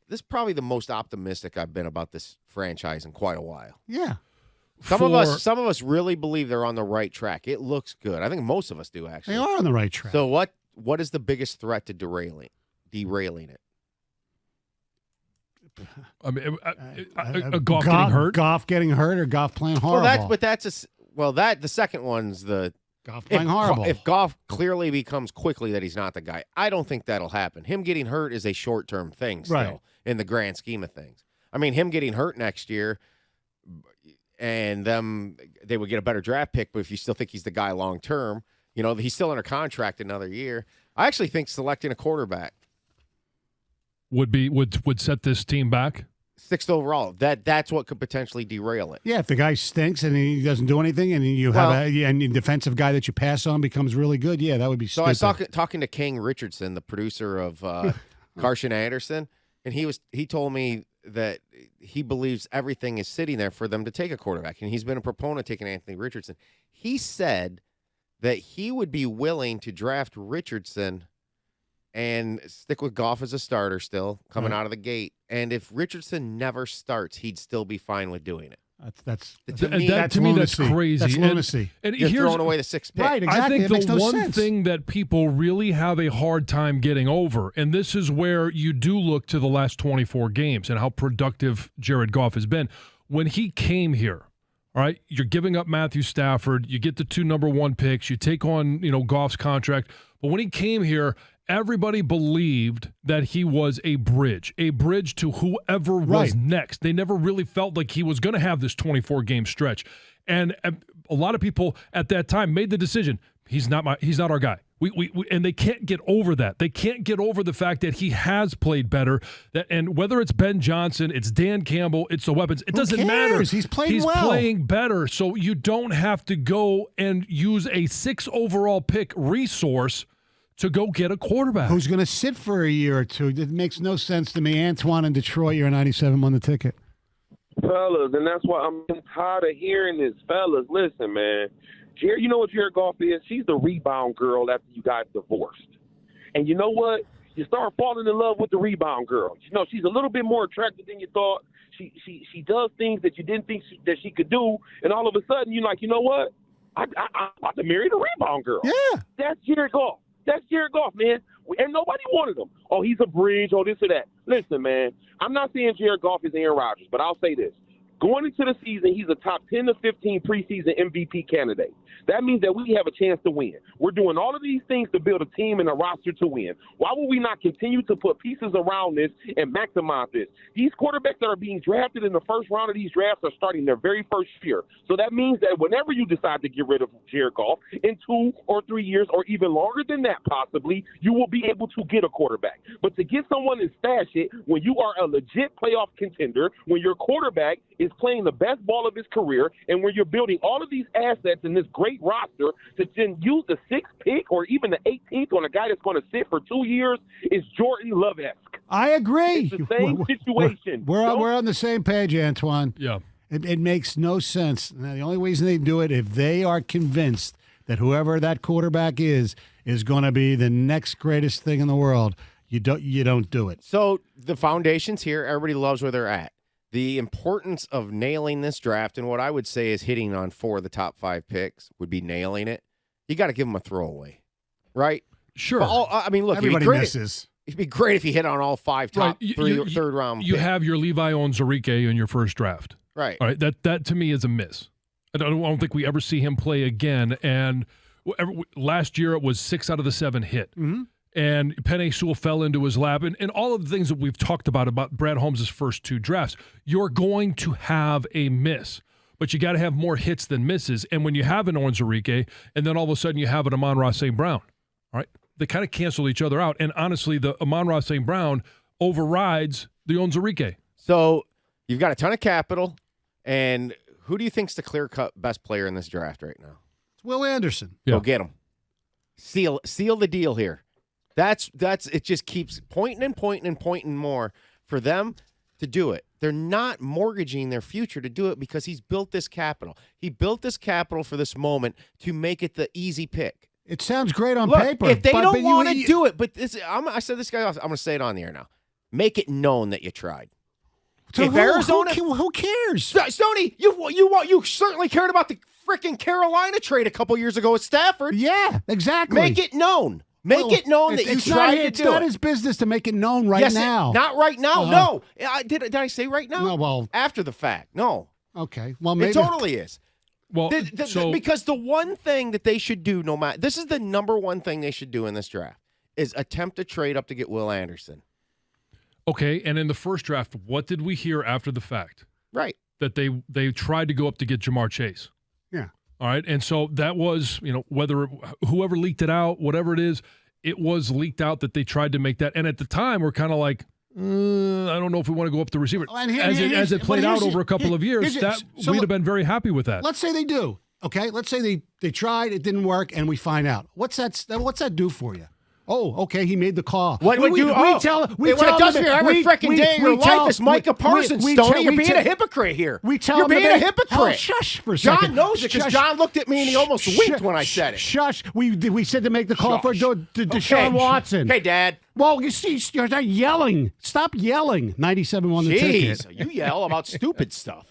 is probably the most optimistic I've been about this franchise in quite a while. Yeah. Some of us really believe they're on the right track. It looks good. I think most of us do, actually. They are on the right track. So what is the biggest threat to derailing it? I mean, Goff getting hurt? Goff getting hurt or Goff playing horrible? The second one's the Goff playing horrible. If Goff clearly becomes quickly that he's not the guy, I don't think that'll happen. Him getting hurt is a short-term thing still in the grand scheme of things. I mean, him getting hurt next year and they would get a better draft pick, but if you still think he's the guy long-term, he's still under contract another year. I actually think selecting a quarterback would set this team back. 6th overall. That's what could potentially derail it. Yeah, if the guy stinks and he doesn't do anything, and you have a defensive guy that you pass on becomes really good, yeah, that would be stupid. So I was talking to King Richardson, the producer of Carson Anderson, and he told me that he believes everything is sitting there for them to take a quarterback, and he's been a proponent of taking Anthony Richardson. He said that he would be willing to draft Richardson and stick with Goff as a starter still coming out of the gate. And if Richardson never starts, he'd still be fine with doing it. To me, that's crazy. That's lunacy. And you're throwing away the 6th pick. Right, exactly. I think the one thing that people really have a hard time getting over, and this is where you do look to the last 24 games and how productive Jared Goff has been. When he came here, all right, you're giving up Matthew Stafford, you get the 2 number 1 picks, you take on, Goff's contract. But when he came here, everybody believed that he was a bridge to whoever was next. They never really felt like he was going to have this 24-game stretch. And a lot of people at that time made the decision, he's not our guy. And they can't get over that. They can't get over the fact that he has played better. And whether it's Ben Johnson, it's Dan Campbell, it's the weapons, it doesn't matter. He's playing well. He's playing better. So you don't have to go and use a 6 overall pick resource to go get a quarterback. Who's going to sit for a year or two. It makes no sense to me. Antoine in Detroit, you're 97 on the ticket. Fellas, and that's why I'm tired of hearing this. Fellas, listen, man. You know what Jared Goff is? She's the rebound girl after you got divorced. And you know what? You start falling in love with the rebound girl. She's a little bit more attractive than you thought. She does things that you didn't think that she could do. And all of a sudden, you're like, you know what? I'm about to marry the rebound girl. Yeah. That's Jared Goff. That's Jared Goff, man. And nobody wanted him. Oh, he's a bridge, or this or that. Listen, man, I'm not saying Jared Goff is Aaron Rodgers, but I'll say this. Going into the season, he's a top 10 to 15 preseason MVP candidate. That means that we have a chance to win. We're doing all of these things to build a team and a roster to win. Why would we not continue to put pieces around this and maximize this? These quarterbacks that are being drafted in the first round of these drafts are starting their very first year. So that means that whenever you decide to get rid of Jared Goff in 2 or 3 years or even longer than that possibly, you will be able to get a quarterback. But to get someone and stash it when you are a legit playoff contender, when your quarterback is playing the best ball of his career, and when you're building all of these assets in this great roster, to then use the 6th pick or even the 18th on a guy that's going to sit for 2 years is Jordan Love-esque. I agree. It's the same situation. We're on the same page, Antoine. Yeah. It makes no sense. Now, the only reason they do it, if they are convinced that whoever that quarterback is going to be the next greatest thing in the world, you don't do it. So the foundation's here. Everybody loves where they're at. The importance of nailing this draft, and what I would say is hitting on 4 of the top 5 picks would be nailing it. You got to give them a throwaway, right? Sure. I mean, look, everybody misses. It'd be great if you hit on all 5 top third round. You have your Levi Onwuzurike in your first draft, right? All right. That to me is a miss. I don't think we ever see him play again. And last year it was 6 out of the 7 hit. Mm-hmm. And Penei Sewell fell into his lap. And all of the things that we've talked about Brad Holmes' first 2 drafts, you're going to have a miss. But you got to have more hits than misses. And when you have an Onwuzurike, and then all of a sudden you have an Amon-Ra St. Brown, all right, they kind of cancel each other out. And honestly, the Amon-Ra St. Brown overrides the Onwuzurike. So you've got a ton of capital. And who do you think's the clear-cut best player in this draft right now? It's Will Anderson. Go get him. Seal the deal here. That's it. Just keeps pointing more for them to do it. They're not mortgaging their future to do it because he's built this capital. He built this capital for this moment to make it the easy pick. It sounds great on Look, paper. If they don't want to do it, but I said this guy, I'm going to say it on the air now. Make it known that you tried. So If Arizona, who cares? Stoney, you certainly cared about the freaking Carolina trade a couple years ago with Stafford. Yeah, exactly. Make it known. Make it known that you tried to do it. It's not his business to make it known now. Not right now. No. Did I say right now? No, well, after the fact. No. Okay. Well, maybe It totally is. Well, because the one thing that they should do, this is the number one thing they should do in this draft, is attempt to trade up to get Will Anderson. Okay, and in the first draft, what did we hear after the fact? Right. That they tried to go up to get Jamar Chase. Yeah. All right, and so that was, whether whoever leaked it out, whatever it is, it was leaked out that they tried to make that. And at the time, we're kind of like, I don't know if we want to go up the receiver. As it played out over a couple of years, we'd have been very happy with that. Let's say they do. Okay, let's say they tried, it didn't work, and we find out. What's that do for you? Oh, okay, he made the call. What it does for you every freaking day of your life is Micah Parsons, Stoney. You're being a hypocrite here. You're being a hypocrite. Oh, shush for a second. John knows it because John looked at me and he almost winked when I said it. Shush. We said to make the call for Deshaun Watson. Hey, Dad. Well, you see, you're not yelling. Stop yelling. 97 won the ticket. Jeez, you yell about stupid stuff.